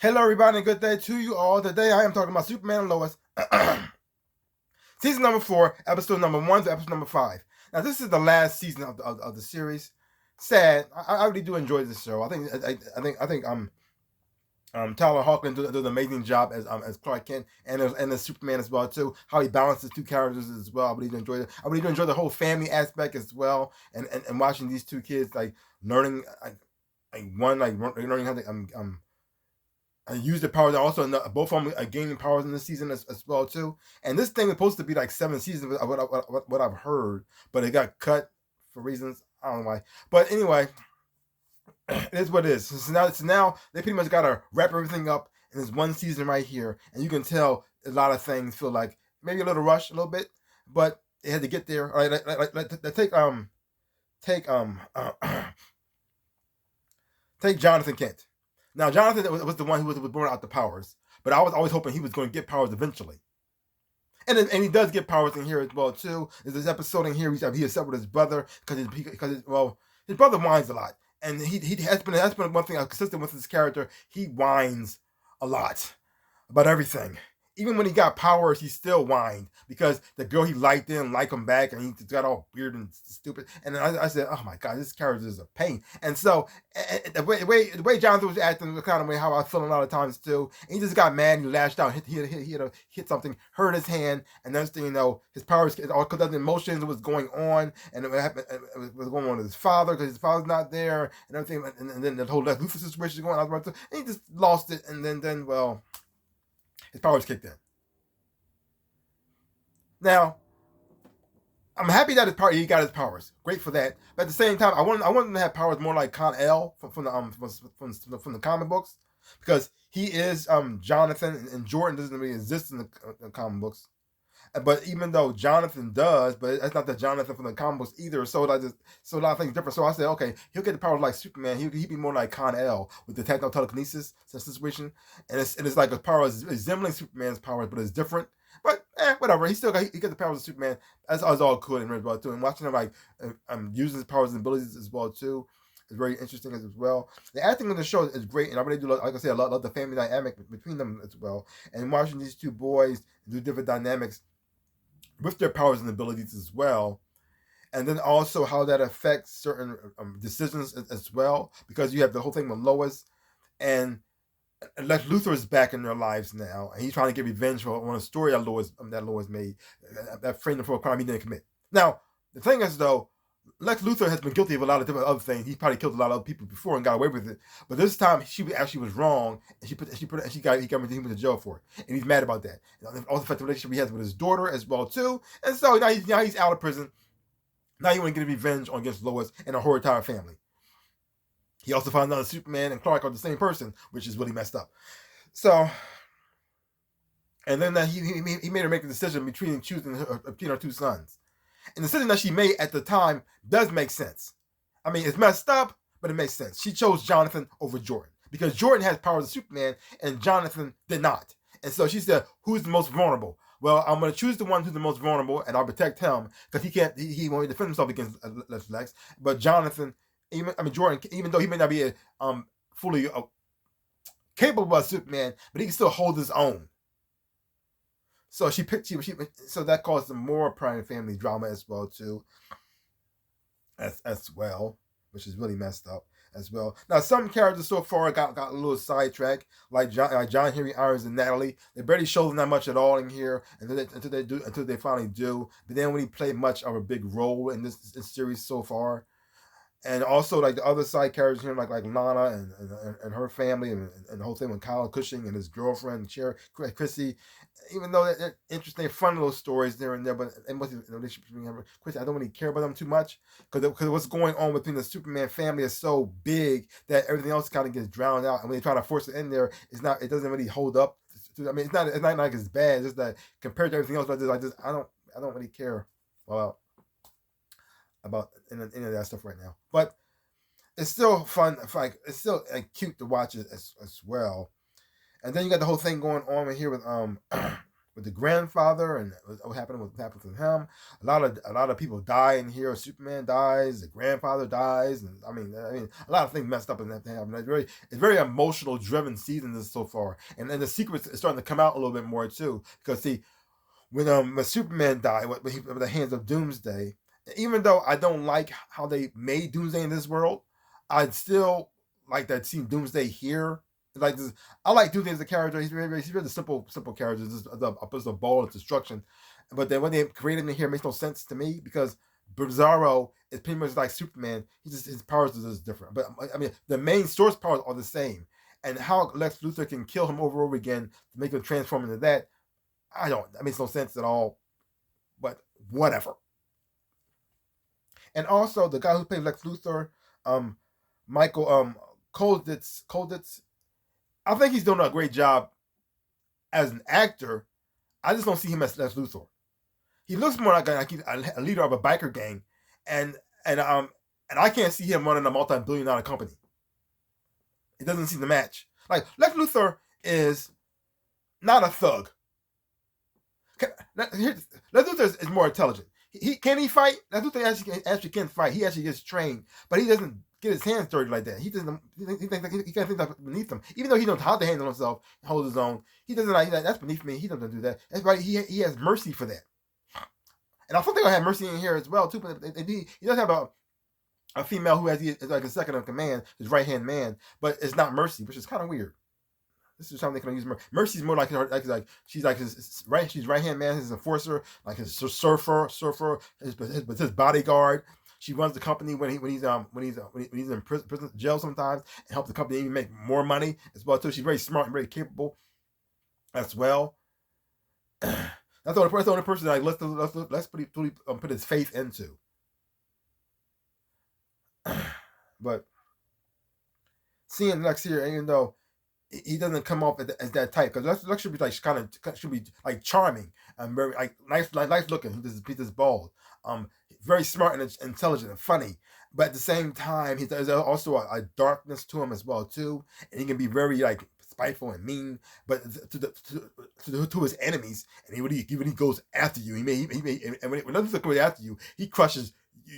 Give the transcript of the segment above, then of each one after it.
Hello, everybody, and good day to you all. Today, I am talking about Superman and Lois, season number 4, episode number 1 to episode number 5. Now, this is the last season of the series. Sad. I really do enjoy this show. I think Tyler Hoechlin does an amazing job as Clark Kent and as Superman as well too. How he balances two characters as well. I really do enjoy it. I really do enjoy the whole family aspect as well, and watching these two kids learning learning how to use the powers. Also, both of them are gaining powers in this season as well too. And this thing is supposed to be like 7 seasons, what I've heard, but it got cut for reasons I don't know why. But anyway, it is what it is. So now they pretty much got to wrap everything up in this one season right here, and you can tell a lot of things feel like maybe a little rush, a little bit, but they had to get there. All right, take take Jonathan Kent. Now, Jonathan was the one who was born out the powers, but I was always hoping he was going to get powers eventually. And he does get powers in here as well too. There's this episode in here he is set with his brother because his brother whines a lot, and he has been one thing consistent with his character. He whines a lot about everything. Even when he got powers, he still whined because the girl he liked didn't like him back, and he got all weird and stupid. And then I said, "Oh my god, this character is a pain." And so the way Jonathan was acting, the kind of way how I feel a lot of times too. And he just got mad and he lashed out. He hit something, hurt his hand, and next thing you know, his powers all because of the emotions was going on, and it was going on with his father because his father's not there, and everything. And then the whole Lex Luthor situation going on, and he just lost it. And then well, his powers kicked in. Now, I'm happy that he got his powers. Great for that. But at the same time, I want him to have powers more like Con-El from the comic books, because he is Jonathan, and Jordan doesn't really exist in the comic books. But even though Jonathan does, but that's not the Jonathan from the comic books either. So a lot of things different. So I said, okay, he'll get the powers like Superman. He'd be more like Con-El with the techno telekinesis situation, and it's like a power resembling Superman's powers, but it's different. But whatever. He got the powers of Superman. That's all cool and well too. And watching him using his powers and abilities as well too is very interesting as well. The acting in the show is great, and I really do like I said, I love the family dynamic between them as well. And watching these two boys do different dynamics with their powers and abilities as well, and then also how that affects certain decisions as well, because you have the whole thing with Lois, and Lex Luthor is back in their lives now, and he's trying to get revenge on a story that Lois made, that framed him for a crime he didn't commit. Now, the thing is though, Lex Luthor has been guilty of a lot of different other things. He probably killed a lot of other people before and got away with it, but this time she actually was wrong, and he got him into jail for it, and he's mad about that. And also the relationship he has with his daughter as well too, and so now he's out of prison. Now he want to get revenge against Lois and her whole entire family. He also found out that Superman and Clark are the same person, which is really messed up. So, and then he made her make a decision between choosing her two sons. And the decision that she made at the time does make sense. I mean, it's messed up, but it makes sense. She chose Jonathan over Jordan because Jordan has powers of Superman and Jonathan did not. And so she said, "Who's the most vulnerable?" Well, I'm going to choose the one who's the most vulnerable, and I'll protect him because he won't defend himself against Lex. But Jordan, even though he may not be fully capable of Superman, but he can still hold his own. So so that caused some more prime family drama as well too, as well, which is really messed up as well. Now, some characters so far got a little sidetracked, like John Henry Irons and Natalie. They barely show them that much at all in here until they finally do. But then when he played much of a big role in this series so far. And also like the other side characters here, like Lana and her family, and the whole thing with Kyle Cushing and his girlfriend Chrissy, even though they're interesting, fun little stories there and there, but Chrissy, I don't really care about them too much because what's going on between the Superman family is so big that everything else kind of gets drowned out, and when they try to force it in there, it doesn't really hold up. I mean, it's not like it's bad, it's just that compared to everything else, I don't really care about any of that stuff right now, but it's still fun. It's still cute to watch it as well. And then you got the whole thing going on here with with the grandfather and what happened to him. A lot of people die in here. Superman dies, the grandfather dies, and I mean a lot of things messed up in that happen. It's very emotional driven season this so far, and then the secrets is starting to come out a little bit more too. Because see, when Superman died with the hands of Doomsday, even though I don't like how they made Doomsday in this world, I'd still like that seeing Doomsday here. Like this, I like Doomsday as a character. He's very simple character. Just a ball of destruction. But then when they created him here, it makes no sense to me because Bizarro is pretty much like Superman. He just his powers are just different. But I mean, the main source powers are the same. And how Lex Luthor can kill him over and over again to make him transform into that, that makes no sense at all. But whatever. And also the guy who played Lex Luthor, Michael Kolditz, I think he's doing a great job as an actor. I just don't see him as Lex Luthor. He looks more like a leader of a biker gang, and I can't see him running a multi-billion-dollar company. It doesn't seem to match. Like Lex Luthor is not a thug. Lex Luthor is more intelligent. Can he fight? Lex Luthor actually can fight. He actually gets trained, but he doesn't get his hands dirty like that. He doesn't. He can't think that's beneath him. Even though he knows how to handle himself, hold his own. He doesn't like that. That's beneath me. He doesn't do that. That's right. He has mercy for that. And I thought they're gonna have mercy in here as well too. But he does have a female who is like a second in command, his right hand man, but it's not Mercy, which is kind of weird. This is something they can use. Mercy's more like her, like she's like his right. She's right hand man, his enforcer, like his surfer, his bodyguard. She runs the company when he's in prison jail sometimes, and helps the company even make more money as well too. She's very smart and very capable as well. That's the only person like let's put his faith into. But seeing Lex here, even though he doesn't come off as that type, because Lex should be like should be like charming and very like nice looking. He's just bald, very smart and intelligent and funny. But at the same time, there's also a darkness to him as well too, and he can be very like spiteful and mean, but to his enemies. And when he goes after you, and when others go after you, he crushes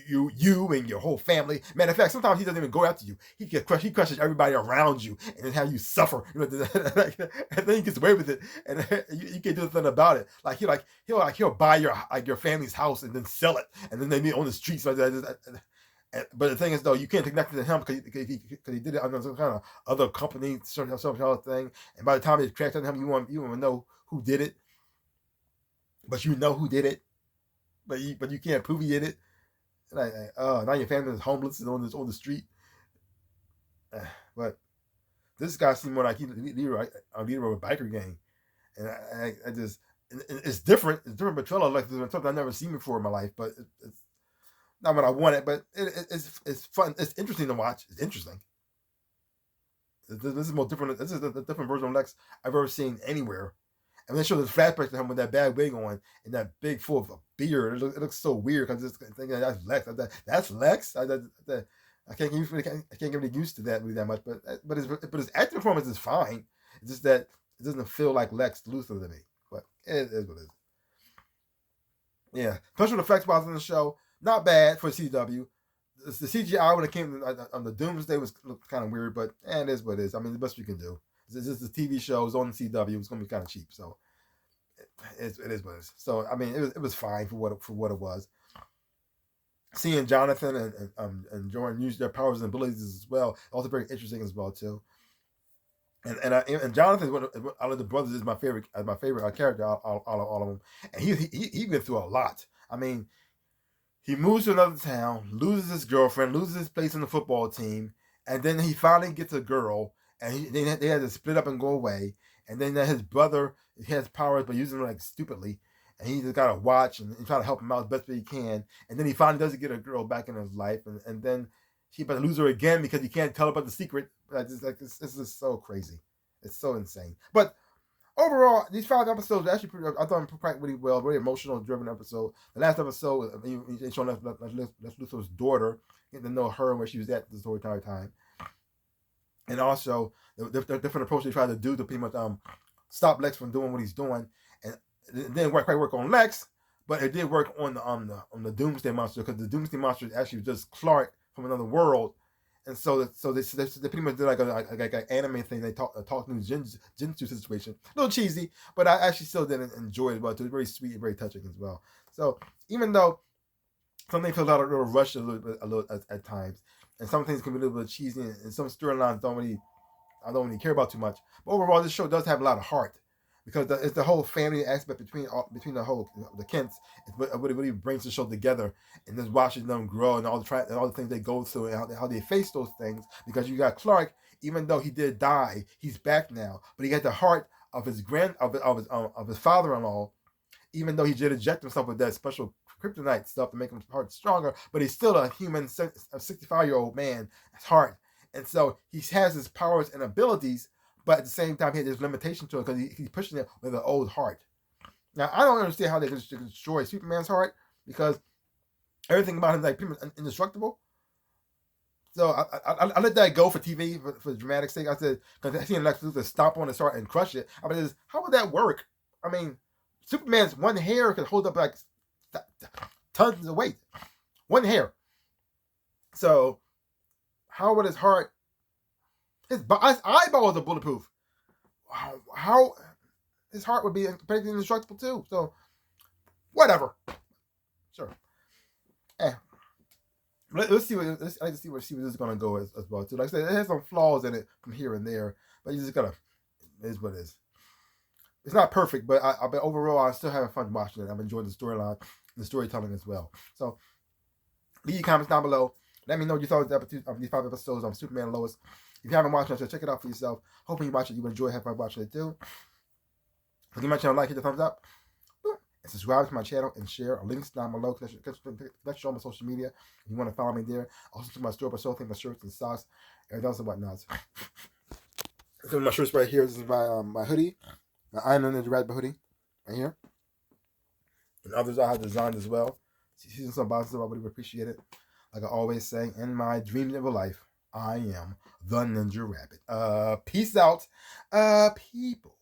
you and your whole family. Matter of fact, sometimes he doesn't even go after you. He crushes everybody around you and then have you suffer. And then he gets away with it, and you can't do nothing about it. Like he'll buy your family's house and then sell it, and then they meet on the streets like that. But the thing is, though, you can't connect it to him because he did it under some kind of other company, some other thing. And by the time it cracked on him, you won't know who did it. But you know who did it. But you can't prove he did it. Like, now your family is homeless and on the street. But this guy seemed more like he's a leader of a biker gang, and I just it's different. It's different portrayal like something I've never seen before in my life. But it's not what I wanted. But it's fun. It's interesting to watch. It's interesting. This is more different. This is a different version of Lex I've ever seen anywhere. And they show this flashback to him with that bad wig on and that big full of beard. It looks so weird because thinking that's Lex. That's Lex. I can't get really used to that really that much. But his acting performance is fine. It's just that it doesn't feel like Lex Luthor to me. But it is what it is. Yeah, special effects wise on the show, not bad for CW. The CGI when it came on the Doomsday looked kind of weird, but it is what it is. I mean, the best we can do. It's just the TV show. It's on CW. It's going to be kind of cheap, so it is what it is. So I mean, it was fine for what it was. Seeing Jonathan and Jordan use their powers and abilities as well, also very interesting as well too. And Jonathan, out of the brothers, is my favorite character. All of them, and he went through a lot. I mean, he moves to another town, loses his girlfriend, loses his place in the football team, and then he finally gets a girl. And they had to split up and go away. And then his brother, he has powers, but using them like stupidly. And he just got to watch and try to help him out as best way he can. And then he finally does get a girl back in his life. And then he about to lose her again because he can't tell about the secret. It's just so crazy. It's so insane. But overall, these 5 episodes are actually I thought quite really well. Very emotional driven episode. The last episode, they showed Lex Luthor's daughter, getting to know her and where she was at this whole entire time. And also the different approach they try to do to pretty much stop Lex from doing what he's doing, and It didn't quite work on Lex, but it did work on the Doomsday Monster, because the Doomsday Monster is actually just Clark from another world. And so they pretty much did like an anime thing. They talk through Jinsu situation. A little cheesy, but I actually still didn't enjoy it. But it was very sweet and very touching as well. So even though something feels a little rushed a little at times, and some things can be a little bit cheesy, and some storylines I don't really care about too much. But overall, this show does have a lot of heart, because it's the whole family aspect between the Kents. It's what really brings the show together, and just watching them grow and all the things they go through, and how they face those things. Because you got Clark, even though he did die, he's back now, but he got the heart of his father-in-law. Even though he did inject himself with that special kryptonite stuff to make him heart stronger, but he's still a human, a 65-year-old man, his heart. And so he has his powers and abilities, but at the same time, there's limitation to it, because he's pushing it with an old heart. Now, I don't understand how they can destroy Superman's heart, because everything about him is like pretty much indestructible. So I let that go for TV, for dramatic sake. I said, because I seen Lex Luthor stomp on his heart and crush it. I mean, how would that work? I mean, Superman's one hair could hold up like tons of weight. One hair. So, how would his heart... His eyeballs are bulletproof. How his heart would be practically indestructible too. So, whatever. Sure. Let's see I like to see where this is going to go as well too. Like I said, it has some flaws in it from here and there, but you just gotta... It is what it is. It's not perfect, but but overall, I'm still having fun watching it. I'm enjoying the storyline, the storytelling as well. So, leave your comments down below. Let me know what you thought of these 5 episodes of Superman and Lois. If you haven't watched it, check it out for yourself. Hoping you watch it, you enjoy, have fun watching it too. If you my channel, hit the thumbs up, and subscribe to my channel, and share. Links down below. Let's show my social media if you want to follow me there. Also to my store for soul, my shirts and socks, everything else and whatnot. So my shirts right here. This is my hoodie. My NinjaRabbit hoodie right here, and others I have designed as well. Season some boxes, I would appreciate it. Like I always say, in my dream of a life, I am the NinjaRabbit. Peace out, people.